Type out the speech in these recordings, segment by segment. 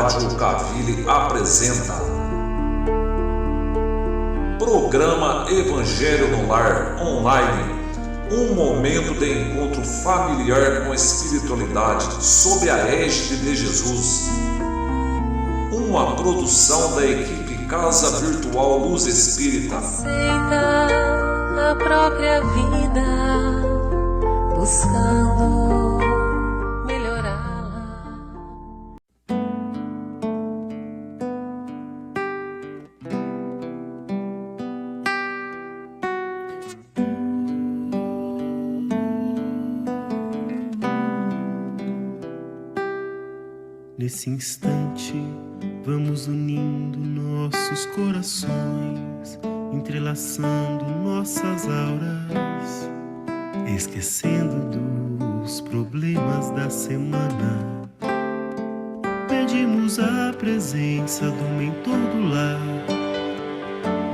Rádio Alcaville apresenta Programa Evangelho no Lar Online, um momento de encontro familiar com a espiritualidade sob a égide de Jesus. Uma produção da equipe Casa Virtual Luz Espírita. Aceita a própria vida, buscando melhorá-la. Nesse instante, vamos unindo nossos corações, entrelaçando nossas auras, esquecendo dos problemas da semana. Pedimos a presença do mentor do lar,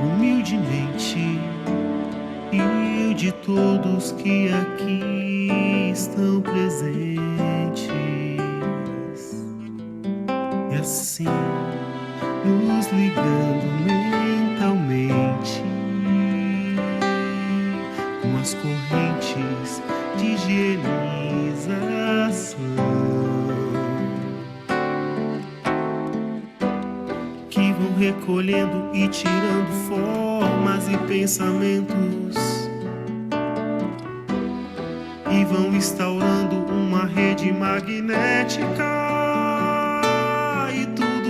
humildemente, e de todos que aqui estão presentes. E assim, nos ligando mentalmente com as correntes de higienização que vão recolhendo e tirando formas e pensamentos e vão instaurando uma rede magnética.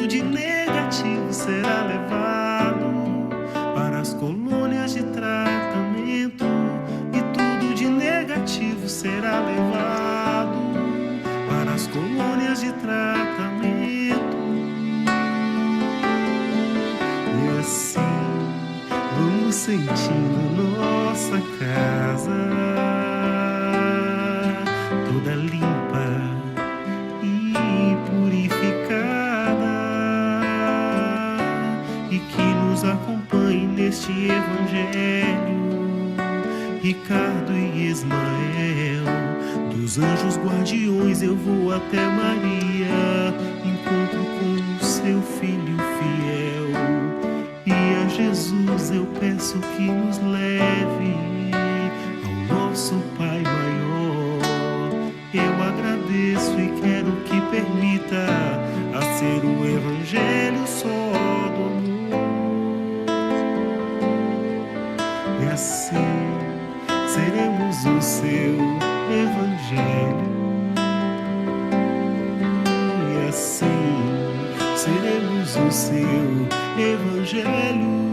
De negativo será levado para as colônias de tratamento, e tudo de negativo será levado para as colônias de tratamento. E assim vamos sentindo nossa casa toda limpa e purificada, e que nos acompanhe neste evangelho Ricardo e Ismael. Dos anjos guardiões eu vou até Maria, encontro com o seu filho fiel, e a Jesus eu peço que nos leve ao nosso Pai maior. Eu agradeço e quero que permita a ser o evangelho só do amor. E assim seremos o seu evangelho. E assim seremos o seu evangelho.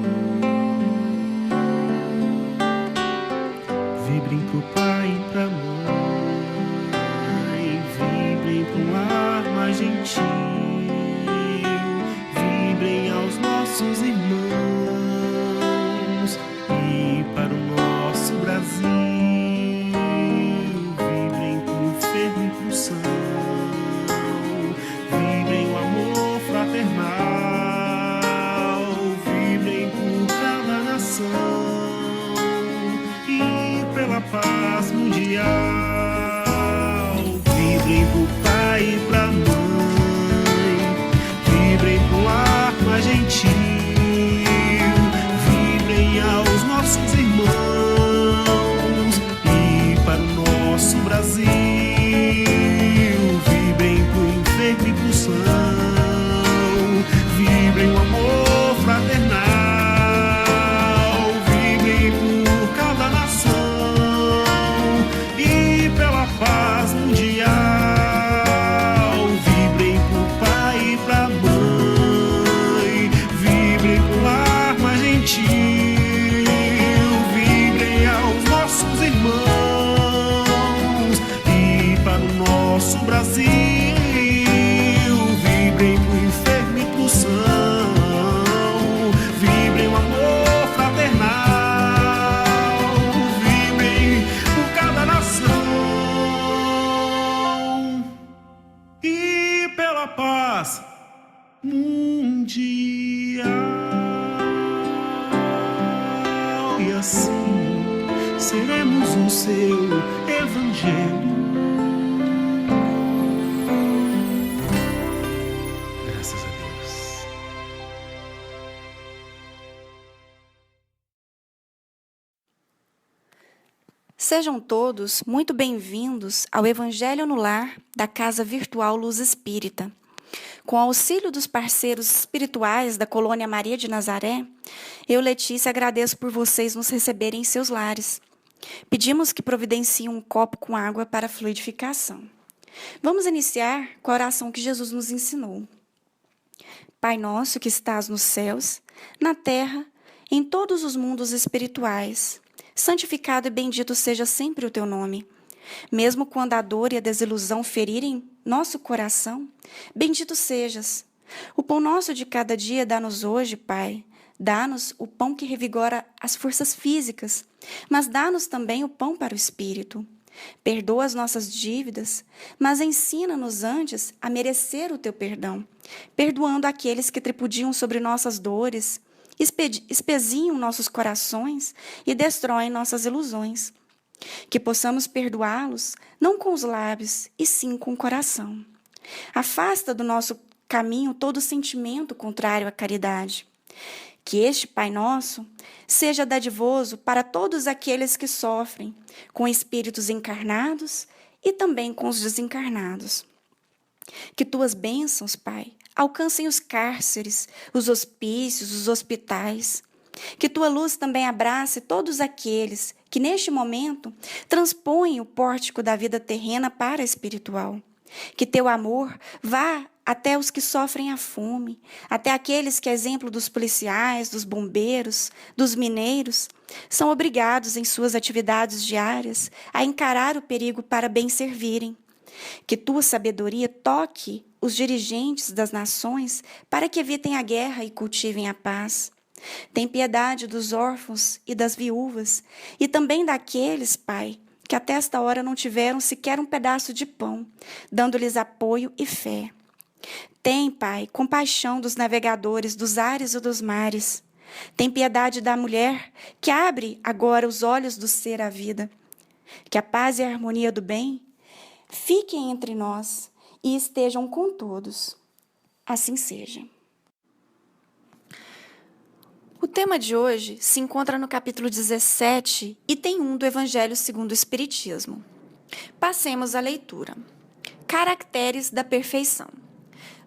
Vibrem pro pai e pra mãe, vibrem pro lar mais gentil, vibrem aos nossos irmãos e para o nosso Brasil, vibrem pro enfermo e pro são, vibrem o amor fraternal, vibrem por cada nação e pela paz mundial. Vibrem pro pai e pra mãe, vibrem pro lar mais gentil, vibrem aos nossos irmãos e para o nosso Brasil, vibrem pro enfermo e pro são, vibrem o amor fraternal, vibrem por cada nação e pela paz mundial. Vibrem pro pai e pra mãe, vibrem pro lar mais gentil, vibrem aos nossos irmãos e para o nosso Brasil, vibrem pro enfermo e pro são, vibrem o amor fraternal, vibrem por cada nação e pela paz mundial. E assim seremos o seu evangelho. Graças a Deus. Sejam todos muito bem-vindos ao Evangelho no Lar da Casa Virtual Luz Espírita. Com auxílio dos parceiros espirituais da Colônia Maria de Nazaré, eu, Letícia, agradeço por vocês nos receberem em seus lares. Pedimos que providenciem um copo com água para fluidificação. Vamos iniciar com a oração que Jesus nos ensinou. Pai nosso que estás nos céus, na terra, em todos os mundos espirituais, santificado e bendito seja sempre o teu nome. Mesmo quando a dor e a desilusão ferirem nosso coração, bendito sejas. O pão nosso de cada dia dá-nos hoje, Pai. Dá-nos o pão que revigora as forças físicas, mas dá-nos também o pão para o espírito. Perdoa as nossas dívidas, mas ensina-nos antes a merecer o teu perdão, perdoando aqueles que tripudiam sobre nossas dores, espezinham nossos corações e destroem nossas ilusões. Que possamos perdoá-los, não com os lábios, e sim com o coração. Afasta do nosso caminho todo sentimento contrário à caridade. Que este Pai Nosso seja dadivoso para todos aqueles que sofrem, com espíritos encarnados e também com os desencarnados. Que tuas bênçãos, Pai, alcancem os cárceres, os hospícios, os hospitais. Que tua luz também abrace todos aqueles que, neste momento, transpõem o pórtico da vida terrena para a espiritual. Que teu amor vá até os que sofrem a fome, até aqueles que, a exemplo dos policiais, dos bombeiros, dos mineiros, são obrigados em suas atividades diárias a encarar o perigo para bem servirem. Que tua sabedoria toque os dirigentes das nações para que evitem a guerra e cultivem a paz. Tem piedade dos órfãos e das viúvas, e também daqueles, Pai, que até esta hora não tiveram sequer um pedaço de pão, dando-lhes apoio e fé. Tem, Pai, compaixão dos navegadores dos ares e dos mares. Tem piedade da mulher que abre agora os olhos do ser à vida. Que a paz e a harmonia do bem fiquem entre nós e estejam com todos. Assim seja. O tema de hoje se encontra no capítulo 17, item 1 do Evangelho segundo o Espiritismo. Passemos à leitura. Caracteres da perfeição.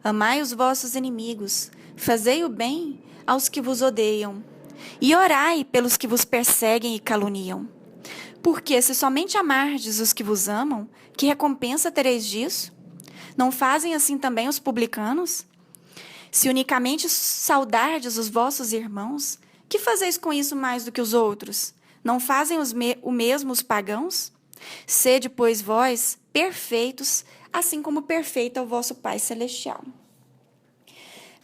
Amai os vossos inimigos, fazei o bem aos que vos odeiam, e orai pelos que vos perseguem e caluniam. Porque se somente amardes os que vos amam, que recompensa tereis disso? Não fazem assim também os publicanos? Se unicamente saudardes os vossos irmãos, que fazeis com isso mais do que os outros? Não fazem o mesmo os pagãos? Sede, pois, vós perfeitos, assim como perfeito é o vosso Pai Celestial.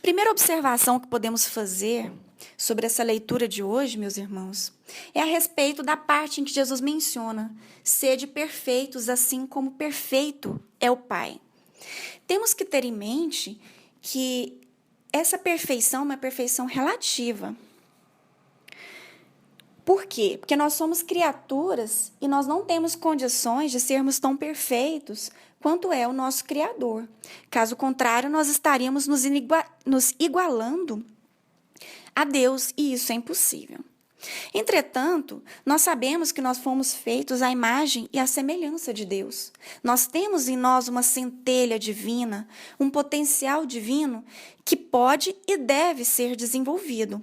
Primeira observação que podemos fazer sobre essa leitura de hoje, meus irmãos, é a respeito da parte em que Jesus menciona: sede perfeitos, assim como perfeito é o Pai. Temos que ter em mente que essa perfeição é uma perfeição relativa. Por quê? Porque nós somos criaturas e nós não temos condições de sermos tão perfeitos quanto é o nosso Criador. Caso contrário, nós estaríamos nos igualando a Deus, e isso é impossível. Entretanto, nós sabemos que nós fomos feitos à imagem e à semelhança de Deus. Nós temos em nós uma centelha divina, um potencial divino que pode e deve ser desenvolvido.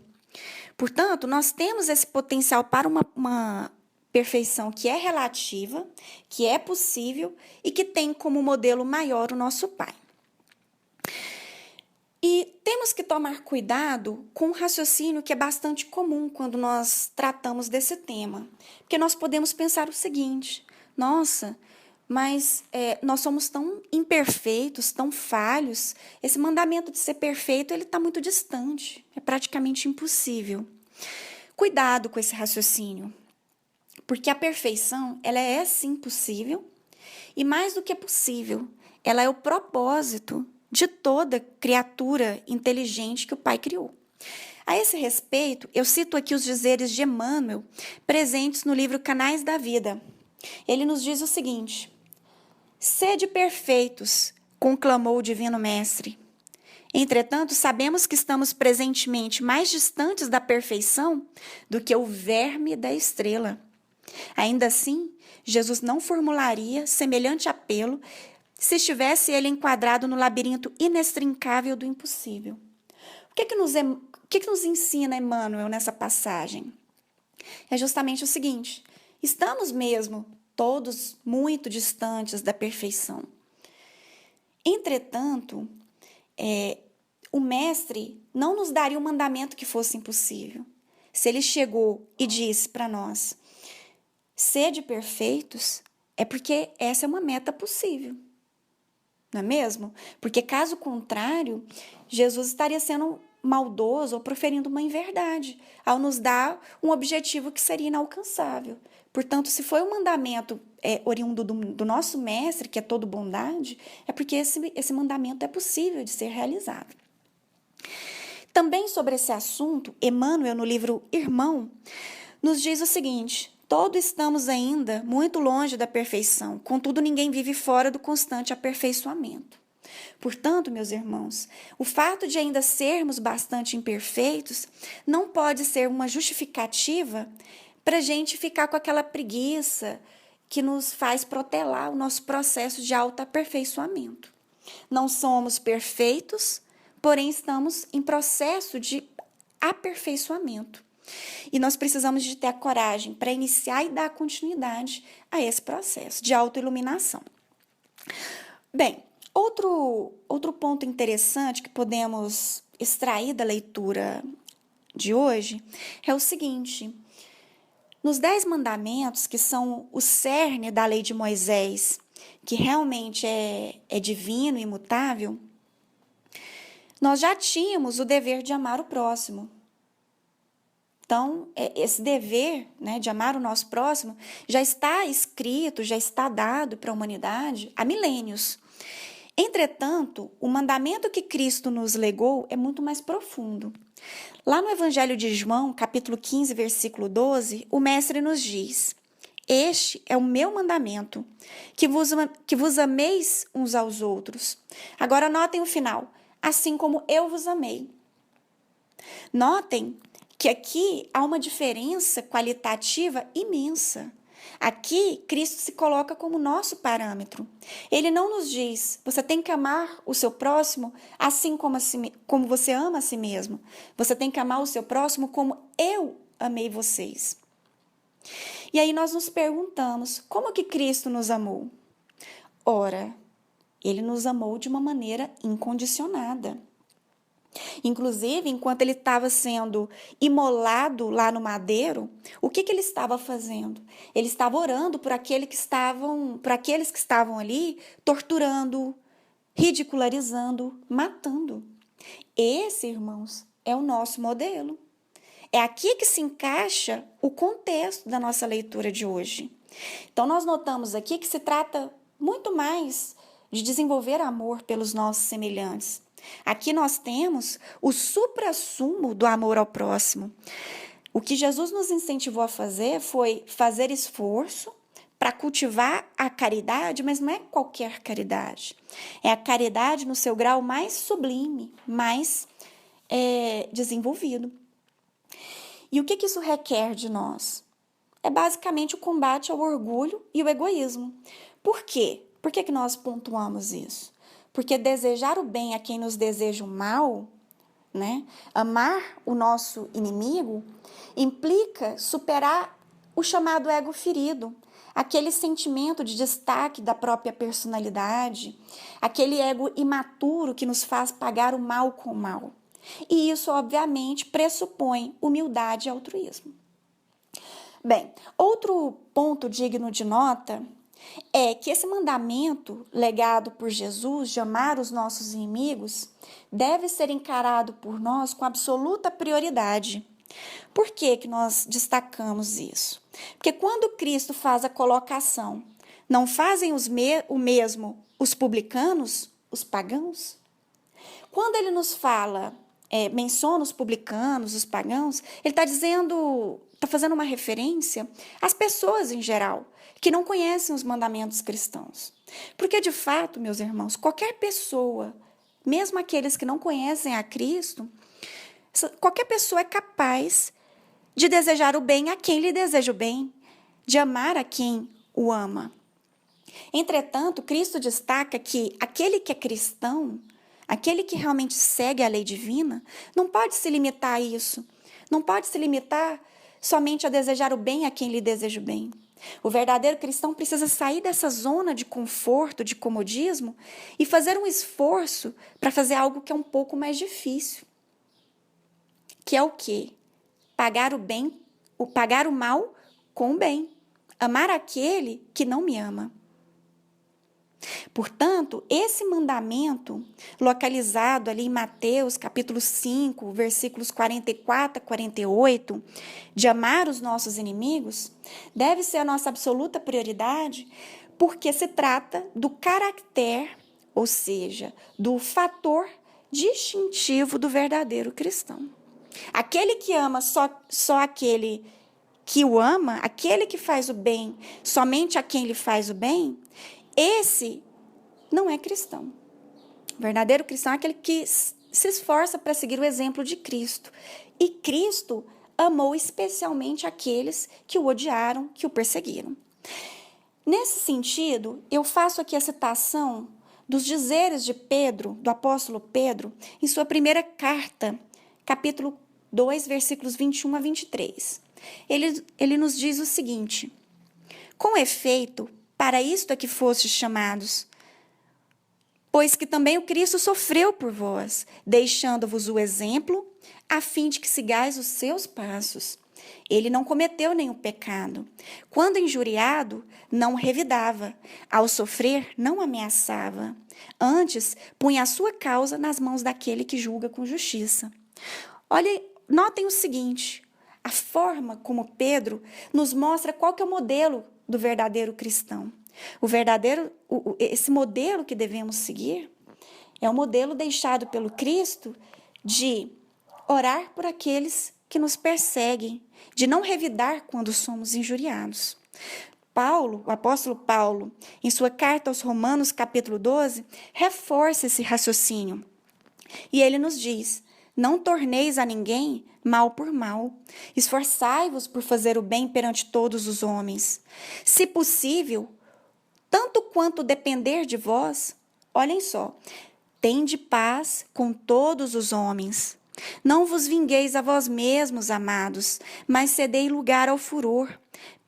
Portanto, nós temos esse potencial para uma perfeição que é relativa, que é possível e que tem como modelo maior o nosso Pai. E temos que tomar cuidado com um raciocínio que é bastante comum quando nós tratamos desse tema. Porque nós podemos pensar o seguinte: nossa, mas nós somos tão imperfeitos, tão falhos, esse mandamento de ser perfeito ele está muito distante, é praticamente impossível. Cuidado com esse raciocínio, porque a perfeição ela é sim possível, e mais do que possível, ela é o propósito de toda criatura inteligente que o Pai criou. A esse respeito, eu cito aqui os dizeres de Emmanuel, presentes no livro Canais da Vida. Ele nos diz o seguinte: sede perfeitos, conclamou o Divino Mestre. Entretanto, sabemos que estamos presentemente mais distantes da perfeição do que o verme da estrela. Ainda assim, Jesus não formularia semelhante apelo se estivesse ele enquadrado no labirinto inextricável do impossível. O que nos ensina Emmanuel nessa passagem? É justamente o seguinte: estamos mesmo todos muito distantes da perfeição. Entretanto, o Mestre não nos daria um mandamento que fosse impossível. Se ele chegou e disse para nós: sede perfeitos, é porque essa é uma meta possível. Não é mesmo? Porque, caso contrário, Jesus estaria sendo maldoso ou proferindo uma inverdade ao nos dar um objetivo que seria inalcançável. Portanto, se foi um mandamento oriundo do nosso Mestre, que é todo bondade, é porque esse mandamento é possível de ser realizado. Também sobre esse assunto, Emmanuel, no livro Irmão, nos diz o seguinte: todos estamos ainda muito longe da perfeição, contudo ninguém vive fora do constante aperfeiçoamento. Portanto, meus irmãos, o fato de ainda sermos bastante imperfeitos não pode ser uma justificativa para a gente ficar com aquela preguiça que nos faz protelar o nosso processo de autoaperfeiçoamento. Não somos perfeitos, porém estamos em processo de aperfeiçoamento. E nós precisamos de ter a coragem para iniciar e dar continuidade a esse processo de autoiluminação. Bem, outro ponto interessante que podemos extrair da leitura de hoje é o seguinte: nos 10 mandamentos, que são o cerne da lei de Moisés, que realmente é divino e imutável, nós já tínhamos o dever de amar o próximo. Então, esse dever, né, de amar o nosso próximo já está escrito, já está dado para a humanidade há milênios. Entretanto, o mandamento que Cristo nos legou é muito mais profundo. Lá no Evangelho de João, capítulo 15, versículo 12, o Mestre nos diz: este é o meu mandamento, que vos ameis uns aos outros. Agora notem o final: assim como eu vos amei. Notem que aqui há uma diferença qualitativa imensa. Aqui, Cristo se coloca como nosso parâmetro. Ele não nos diz: você tem que amar o seu próximo assim como você ama a si mesmo. Você tem que amar o seu próximo como eu amei vocês. E aí nós nos perguntamos: como que Cristo nos amou? Ora, ele nos amou de uma maneira incondicionada. Inclusive, enquanto ele estava sendo imolado lá no madeiro, o que ele estava fazendo? Ele estava orando por aqueles que estavam ali, torturando, ridicularizando, matando. Esse, irmãos, é o nosso modelo. É aqui que se encaixa o contexto da nossa leitura de hoje. Então, nós notamos aqui que se trata muito mais de desenvolver amor pelos nossos semelhantes. Aqui nós temos o suprassumo do amor ao próximo. O que Jesus nos incentivou a fazer foi fazer esforço para cultivar a caridade, mas não é qualquer caridade. É a caridade no seu grau mais sublime, mais desenvolvido. E o que isso requer de nós? É basicamente o combate ao orgulho e o egoísmo. Por quê? Por que nós pontuamos isso? Porque desejar o bem a quem nos deseja o mal, né? Amar o nosso inimigo, implica superar o chamado ego ferido, aquele sentimento de destaque da própria personalidade, aquele ego imaturo que nos faz pagar o mal com o mal. E isso, obviamente, pressupõe humildade e altruísmo. Bem, outro ponto digno de nota é que esse mandamento legado por Jesus de amar os nossos inimigos deve ser encarado por nós com absoluta prioridade. Por que nós destacamos isso? Porque quando Cristo faz a colocação, não fazem o mesmo os publicanos, os pagãos? Quando ele nos fala, menciona os publicanos, os pagãos, ele está fazendo uma referência às pessoas em geral, que não conhecem os mandamentos cristãos. Porque, de fato, meus irmãos, qualquer pessoa, mesmo aqueles que não conhecem a Cristo, qualquer pessoa é capaz de desejar o bem a quem lhe deseja o bem, de amar a quem o ama. Entretanto, Cristo destaca que aquele que é cristão, aquele que realmente segue a lei divina, não pode se limitar a isso. Não pode se limitar somente a desejar o bem a quem lhe deseja o bem. O verdadeiro cristão precisa sair dessa zona de conforto, de comodismo e fazer um esforço para fazer algo que é um pouco mais difícil. Que é o quê? Pagar o mal com o bem. Amar aquele que não me ama. Portanto, esse mandamento, localizado ali em Mateus, capítulo 5, versículos 44 a 48, de amar os nossos inimigos, deve ser a nossa absoluta prioridade, porque se trata do caráter, ou seja, do fator distintivo do verdadeiro cristão. Aquele que ama só aquele que o ama, aquele que faz o bem, somente a quem lhe faz o bem, esse não é cristão. O verdadeiro cristão é aquele que se esforça para seguir o exemplo de Cristo. E Cristo amou especialmente aqueles que o odiaram, que o perseguiram. Nesse sentido, eu faço aqui a citação dos dizeres de Pedro, do apóstolo Pedro, em sua primeira carta, capítulo 2, versículos 21 a 23. Ele nos diz o seguinte: com efeito, para isto é que fostes chamados, pois que também o Cristo sofreu por vós, deixando-vos o exemplo, a fim de que sigais os seus passos. Ele não cometeu nenhum pecado. Quando injuriado, não revidava. Ao sofrer, não ameaçava. Antes, punha a sua causa nas mãos daquele que julga com justiça. Notem o seguinte: a forma como Pedro nos mostra qual que é o modelo do verdadeiro cristão. Esse modelo que devemos seguir é o modelo deixado pelo Cristo de orar por aqueles que nos perseguem, de não revidar quando somos injuriados. O apóstolo Paulo, em sua carta aos Romanos, capítulo 12, reforça esse raciocínio. E ele nos diz: não torneis a ninguém mal por mal. Esforçai-vos por fazer o bem perante todos os homens. Se possível, tanto quanto depender de vós, olhem só, tende paz com todos os homens. Não vos vingueis a vós mesmos, amados, mas cedei lugar ao furor.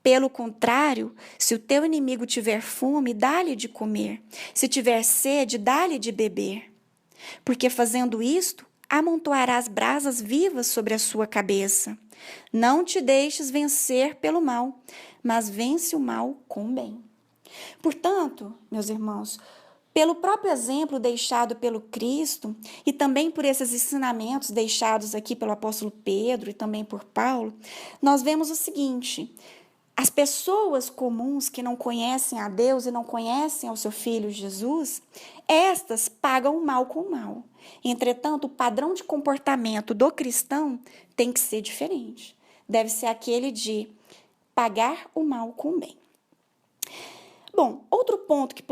Pelo contrário, se o teu inimigo tiver fome, dá-lhe de comer. Se tiver sede, dá-lhe de beber. Porque fazendo isto, amontoarás brasas vivas sobre a sua cabeça. Não te deixes vencer pelo mal, mas vence o mal com o bem. Portanto, meus irmãos, pelo próprio exemplo deixado pelo Cristo e também por esses ensinamentos deixados aqui pelo apóstolo Pedro e também por Paulo, nós vemos o seguinte: as pessoas comuns que não conhecem a Deus e não conhecem ao seu Filho Jesus, estas pagam o mal com o mal. Entretanto, o padrão de comportamento do cristão tem que ser diferente. Deve ser aquele de pagar o mal com o bem. Bom, outro ponto que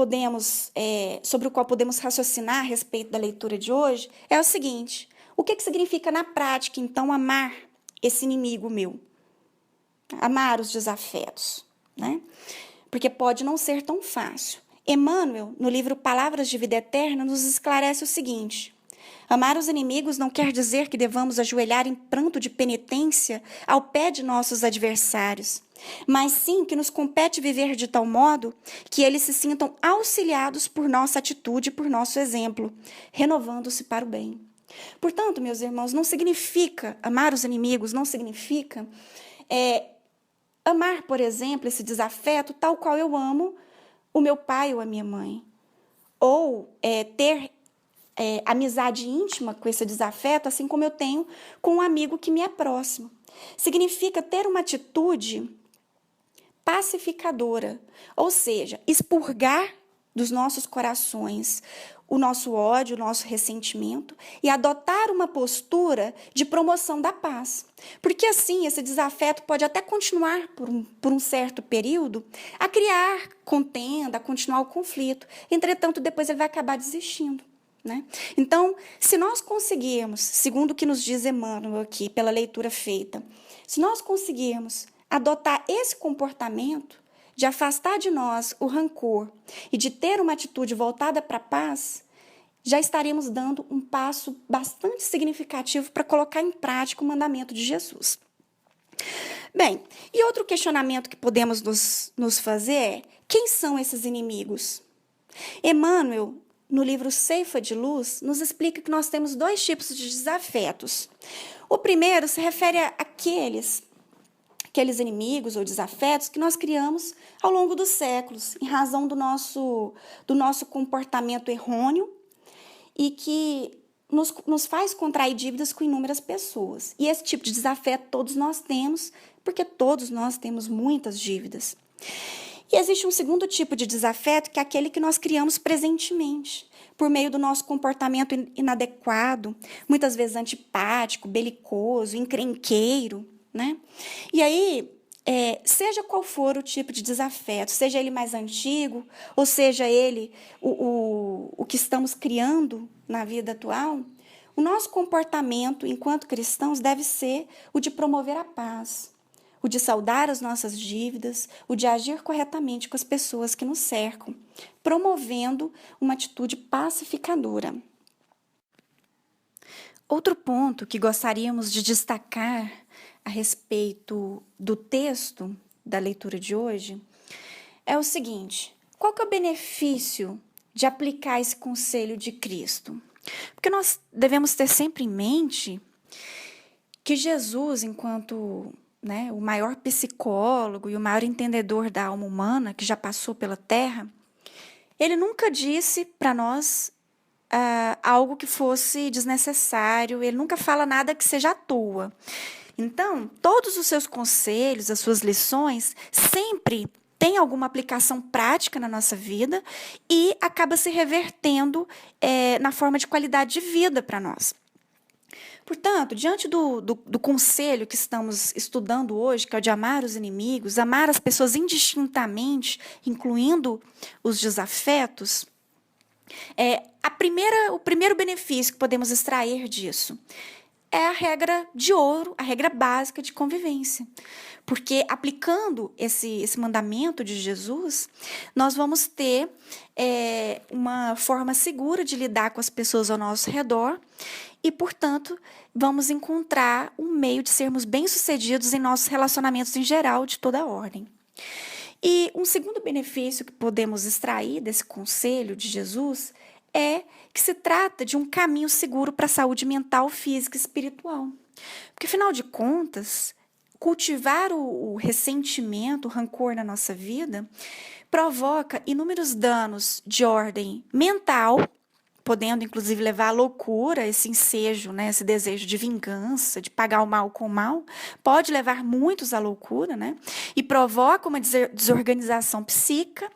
sobre o qual podemos raciocinar a respeito da leitura de hoje é o seguinte: o que significa na prática, então, amar esse inimigo meu? Amar os desafetos, né? Porque pode não ser tão fácil. Emmanuel, no livro Palavras de Vida Eterna, nos esclarece o seguinte: amar os inimigos não quer dizer que devamos ajoelhar em pranto de penitência ao pé de nossos adversários, mas sim que nos compete viver de tal modo que eles se sintam auxiliados por nossa atitude e por nosso exemplo, renovando-se para o bem. Portanto, meus irmãos, não significa amar os inimigos, não significa amar, por exemplo, esse desafeto tal qual eu amo o meu pai ou a minha mãe, ou ter amizade íntima com esse desafeto, assim como eu tenho com um amigo que me é próximo. Significa ter uma atitude pacificadora, ou seja, expurgar dos nossos corações o nosso ódio, o nosso ressentimento e adotar uma postura de promoção da paz. Porque assim, esse desafeto pode até continuar por um certo período a criar contenda, a continuar o conflito. Entretanto, depois ele vai acabar desistindo, né? Então, se nós conseguirmos, segundo o que nos diz Emmanuel aqui, pela leitura feita, se nós conseguirmos adotar esse comportamento de afastar de nós o rancor e de ter uma atitude voltada para a paz, já estaremos dando um passo bastante significativo para colocar em prática o mandamento de Jesus. Bem, e outro questionamento que podemos nos fazer é: quem são esses inimigos? Emmanuel, no livro Ceifa de Luz, nos explica que nós temos 2 tipos de desafetos. O primeiro se refere àqueles inimigos ou desafetos que nós criamos ao longo dos séculos, em razão do nosso comportamento errôneo e que nos faz contrair dívidas com inúmeras pessoas. E esse tipo de desafeto todos nós temos, porque todos nós temos muitas dívidas. E existe um segundo tipo de desafeto, que é aquele que nós criamos presentemente, por meio do nosso comportamento inadequado, muitas vezes antipático, belicoso, encrenqueiro, né? E aí, seja qual for o tipo de desafeto, seja ele mais antigo, ou seja ele o que estamos criando na vida atual, o nosso comportamento enquanto cristãos deve ser o de promover a paz, o de saldar as nossas dívidas, o de agir corretamente com as pessoas que nos cercam, promovendo uma atitude pacificadora. Outro ponto que gostaríamos de destacar a respeito do texto da leitura de hoje é o seguinte: qual que é o benefício de aplicar esse conselho de Cristo? Porque nós devemos ter sempre em mente que Jesus, enquanto o maior psicólogo e o maior entendedor da alma humana que já passou pela Terra, ele nunca disse para nós algo que fosse desnecessário, ele nunca fala nada que seja à toa. Então, todos os seus conselhos, as suas lições, sempre têm alguma aplicação prática na nossa vida e acaba se revertendo na forma de qualidade de vida para nós. Portanto, diante do conselho que estamos estudando hoje, que é o de amar os inimigos, amar as pessoas indistintamente, incluindo os desafetos, o primeiro benefício que podemos extrair disso é a regra de ouro, a regra básica de convivência. Porque aplicando esse mandamento de Jesus, nós vamos ter uma forma segura de lidar com as pessoas ao nosso redor e, portanto, vamos encontrar um meio de sermos bem-sucedidos em nossos relacionamentos em geral, de toda a ordem. E um segundo benefício que podemos extrair desse conselho de Jesus é que se trata de um caminho seguro para a saúde mental, física e espiritual. Porque, afinal de contas, cultivar o ressentimento, o rancor na nossa vida, provoca inúmeros danos de ordem mental, podendo inclusive levar à loucura, esse ensejo, esse desejo de vingança, de pagar o mal com o mal, pode levar muitos à loucura, e provoca uma desorganização psíquica,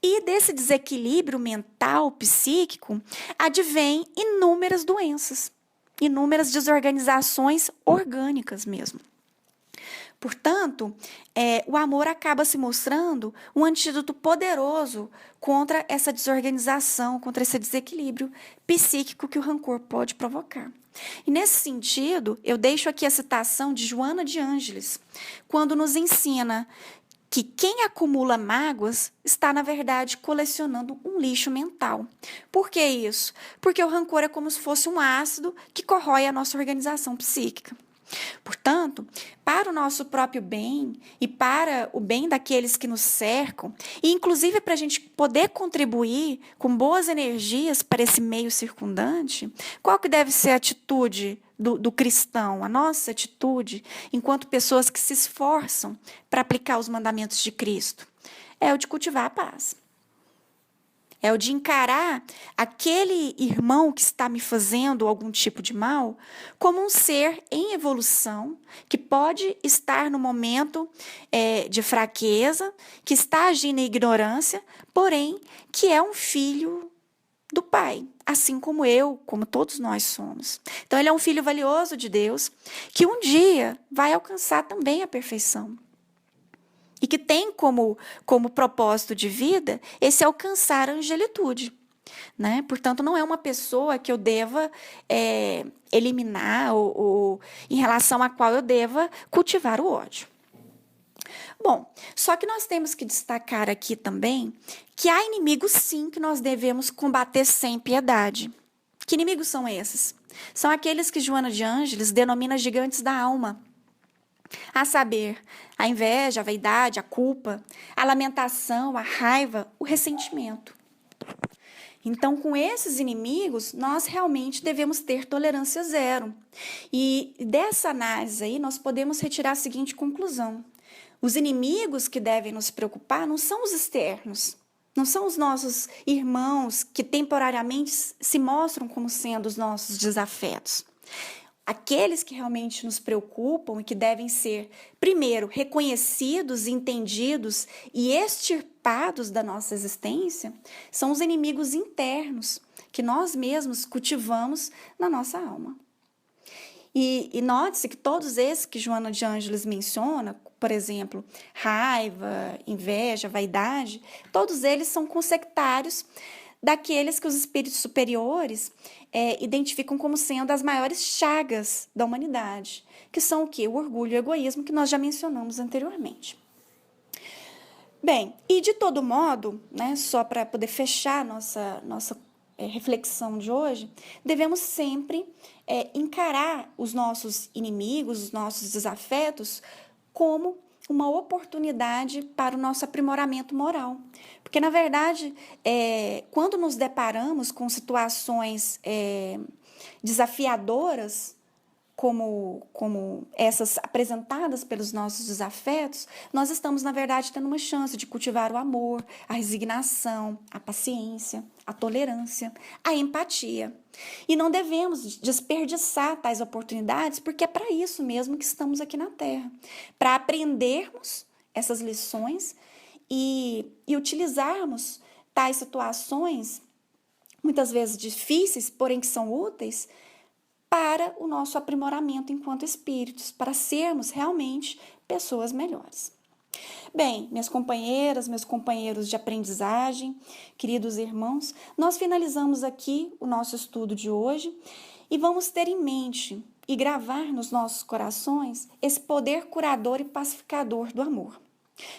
e desse desequilíbrio mental, psíquico, advém inúmeras doenças, inúmeras desorganizações orgânicas mesmo. Portanto, o amor acaba se mostrando um antídoto poderoso contra essa desorganização, contra esse desequilíbrio psíquico que o rancor pode provocar. E nesse sentido, eu deixo aqui a citação de Joana de Ângeles, quando nos ensina que quem acumula mágoas está, na verdade, colecionando um lixo mental. Por que isso? Porque o rancor é como se fosse um ácido que corrói a nossa organização psíquica. Portanto, para o nosso próprio bem e para o bem daqueles que nos cercam, e inclusive para a gente poder contribuir com boas energias para esse meio circundante, qual que deve ser a atitude do cristão, a nossa atitude, enquanto pessoas que se esforçam para aplicar os mandamentos de Cristo? É o de cultivar a paz. É o de encarar aquele irmão que está me fazendo algum tipo de mal como um ser em evolução, que pode estar no momento de fraqueza, que está agindo em ignorância, porém que é um filho do Pai, assim como eu, como todos nós somos. Então, ele é um filho valioso de Deus, que um dia vai alcançar também a perfeição. E que tem como propósito de vida esse alcançar a angelitude. Portanto, não é uma pessoa que eu deva eliminar ou em relação à qual eu deva cultivar o ódio. Bom, só que nós temos que destacar aqui também que há inimigos, sim, que nós devemos combater sem piedade. Que inimigos são esses? São aqueles que Joana de Ângeles denomina gigantes da alma. A saber, a inveja, a vaidade, a culpa, a lamentação, a raiva, o ressentimento. Então, com esses inimigos, nós realmente devemos ter tolerância zero. E dessa análise aí, nós podemos retirar a seguinte conclusão. Os inimigos que devem nos preocupar não são os externos, não são os nossos irmãos que temporariamente se mostram como sendo os nossos desafetos. Aqueles que realmente nos preocupam e que devem ser, primeiro, reconhecidos, entendidos e extirpados da nossa existência, são os inimigos internos que nós mesmos cultivamos na nossa alma. E note-se que todos esses que Joana de Ângeles menciona, por exemplo, raiva, inveja, vaidade, todos eles são consectários daqueles que os espíritos superiores identificam como sendo as maiores chagas da humanidade, que são o quê? O orgulho e o egoísmo, que nós já mencionamos anteriormente. Bem, e de todo modo, né, só para poder fechar nossa reflexão de hoje, devemos sempre encarar os nossos inimigos, os nossos desafetos, como uma oportunidade para o nosso aprimoramento moral. Porque, na verdade, quando nos deparamos com situações desafiadoras, como essas apresentadas pelos nossos desafetos, nós estamos, na verdade, tendo uma chance de cultivar o amor, a resignação, a paciência, a tolerância, a empatia. E não devemos desperdiçar tais oportunidades, porque é para isso mesmo que estamos aqui na Terra, para aprendermos essas lições e utilizarmos tais situações, muitas vezes difíceis, porém que são úteis, para o nosso aprimoramento enquanto espíritos, para sermos realmente pessoas melhores. Bem, minhas companheiras, meus companheiros de aprendizagem, queridos irmãos, nós finalizamos aqui o nosso estudo de hoje e vamos ter em mente e gravar nos nossos corações esse poder curador e pacificador do amor.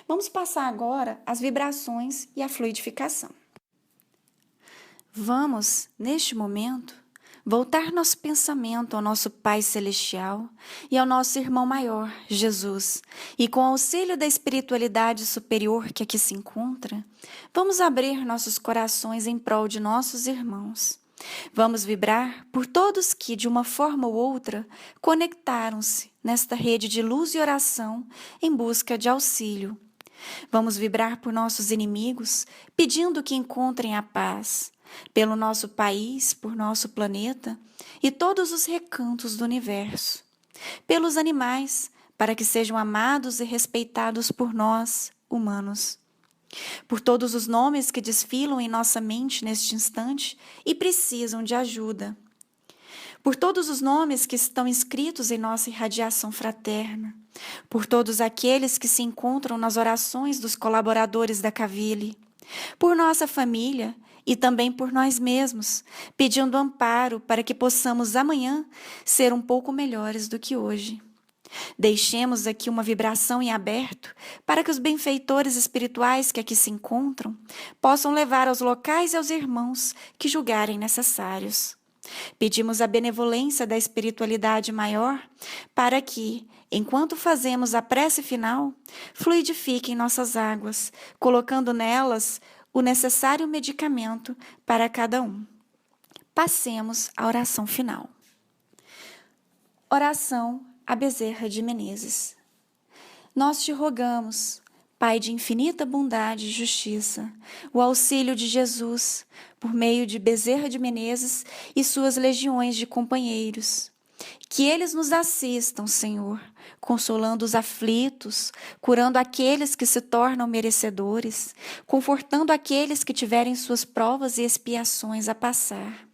Vamos passar agora as vibrações e a fluidificação. Vamos, neste momento, voltar nosso pensamento ao nosso Pai Celestial e ao nosso irmão maior, Jesus, e com auxílio da espiritualidade superior que aqui se encontra, vamos abrir nossos corações em prol de nossos irmãos. Vamos vibrar por todos que, de uma forma ou outra, conectaram-se nesta rede de luz e oração em busca de auxílio. Vamos vibrar por nossos inimigos, pedindo que encontrem a paz, pelo nosso país, por nosso planeta e todos os recantos do universo. Pelos animais, para que sejam amados e respeitados por nós, humanos. Por todos os nomes que desfilam em nossa mente neste instante e precisam de ajuda. Por todos os nomes que estão inscritos em nossa irradiação fraterna. Por todos aqueles que se encontram nas orações dos colaboradores da Cavile. Por nossa família e também por nós mesmos, pedindo amparo para que possamos amanhã ser um pouco melhores do que hoje. Deixemos aqui uma vibração em aberto para que os benfeitores espirituais que aqui se encontram possam levar aos locais e aos irmãos que julgarem necessários. Pedimos a benevolência da espiritualidade maior para que, enquanto fazemos a prece final, fluidifiquem nossas águas, colocando nelas o necessário medicamento para cada um. Passemos à oração final. Oração a Bezerra de Menezes. Nós te rogamos, Pai de infinita bondade e justiça, o auxílio de Jesus, por meio de Bezerra de Menezes e suas legiões de companheiros. Que eles nos assistam, Senhor, consolando os aflitos, curando aqueles que se tornam merecedores, confortando aqueles que tiverem suas provas e expiações a passar,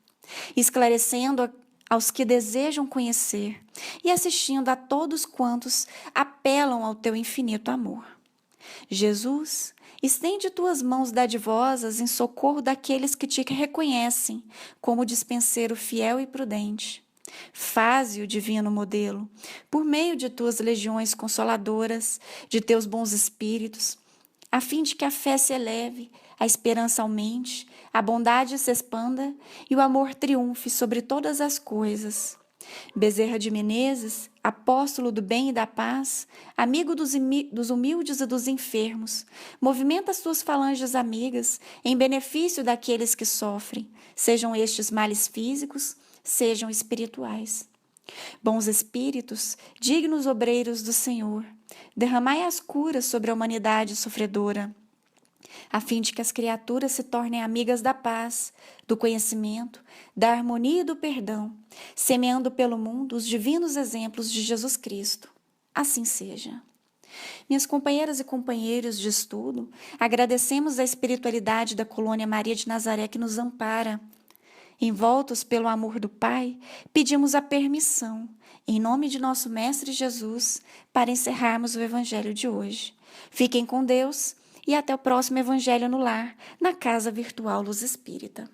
esclarecendo aos que desejam conhecer e assistindo a todos quantos apelam ao teu infinito amor. Jesus, estende tuas mãos dadivosas em socorro daqueles que te reconhecem como dispenseiro fiel e prudente. Faze o divino modelo, por meio de tuas legiões consoladoras, de teus bons espíritos, a fim de que a fé se eleve, a esperança aumente, a bondade se expanda e o amor triunfe sobre todas as coisas. Bezerra de Menezes, apóstolo do bem e da paz, amigo dos humildes e dos enfermos, movimenta as tuas falanges amigas em benefício daqueles que sofrem, sejam estes males físicos, sejam espirituais. Bons espíritos, dignos obreiros do Senhor, derramai as curas sobre a humanidade sofredora, a fim de que as criaturas se tornem amigas da paz, do conhecimento, da harmonia e do perdão, semeando pelo mundo os divinos exemplos de Jesus Cristo. Assim seja. Minhas companheiras e companheiros de estudo, agradecemos a espiritualidade da Colônia Maria de Nazaré que nos ampara. Envoltos pelo amor do Pai, pedimos a permissão, em nome de nosso Mestre Jesus, para encerrarmos o Evangelho de hoje. Fiquem com Deus e até o próximo Evangelho no Lar, na Casa Virtual Luz Espírita.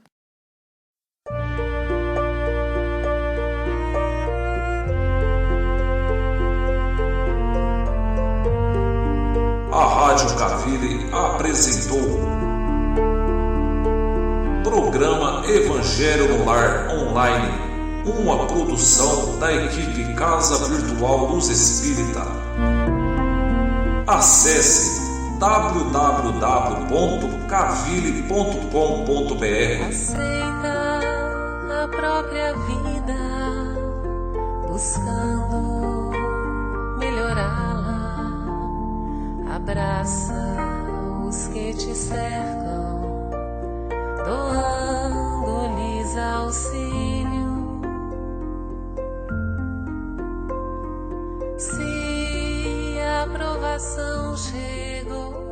A Rádio Cavile apresentou Programa Evangelho no Lar Online, uma produção da equipe Casa Virtual Luz Espírita. Acesse www.cavile.com.br. Aceita a própria vida, buscando melhorá-la. Abraça os que te cercam, doando-lhes auxílio. Se a aprovação chegou,